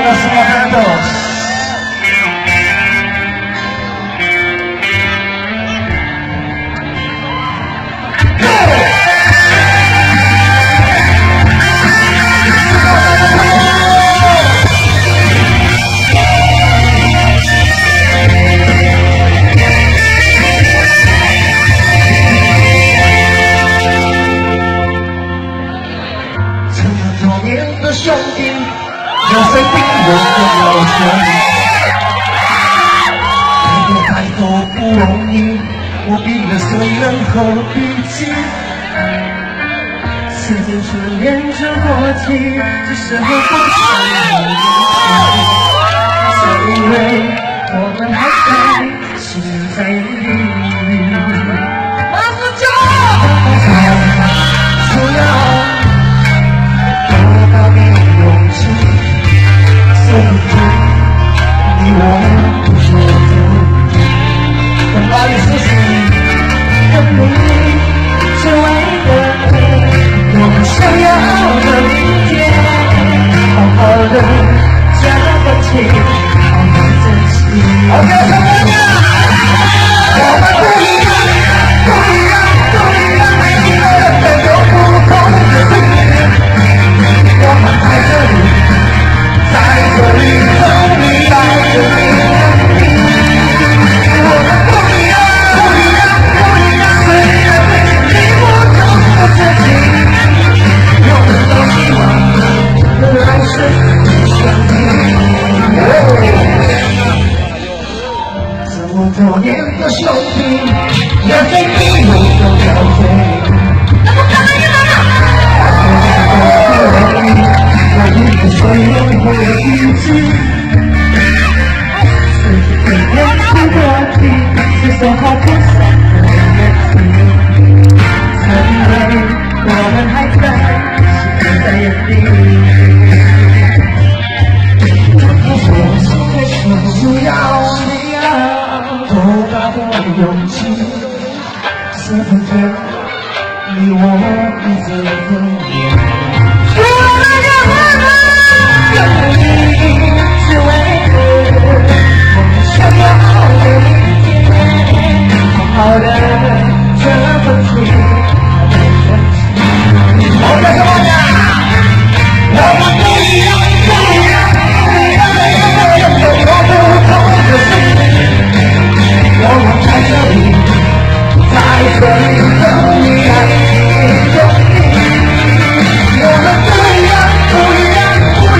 个什么handle？兄弟，有谁比我更有钱？太多太多不容易，我比了谁人何必急？时间是连着过期，只是我不想是因为我们还在，心在里。只要。你我不说的，很好意思是跟你只为了我们想要的明天，好好的加个情，好好珍惜。OK， 小姑娘，我们不一样，不一样，不一样，每一个人都有不同的命运，我们在这里。在这里等你，在这里等你。我们不一样，不一样，不一样，虽然每天你我都不自己，我们都希望来世相遇。这么多年的兄弟，也非你我都了解。我一个谁人会一起？随着一年的过去，是说好不散的约定。曾以为我们还在，心在眼底。我说只要你多大的勇气，是不是你我一直分别？跟你只为了我们想要的明天，好好的这份情，好的什么呀？我们不一样，不一样，不一样，每个人都有不同的事情。我们在这里，在这里等你来等你，我们不一样，不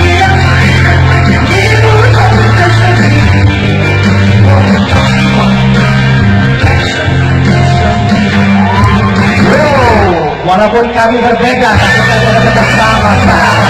一样。Walaupun kami berbeda, tapi kita tetap sama-sama.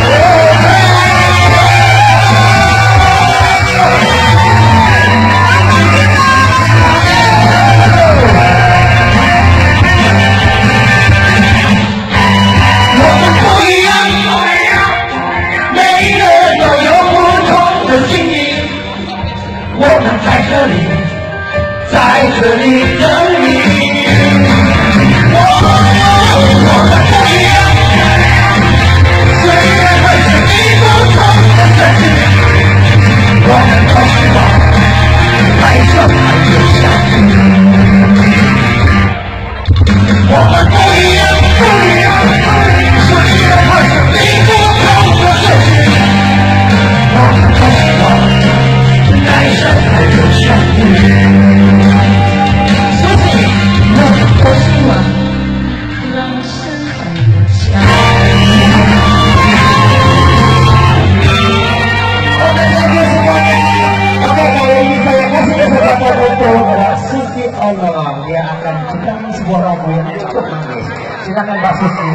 Allah dia akan sedang sebuah lagu yang cukup manis. Silakan Mbak Susi.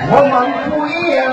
Woman Puya.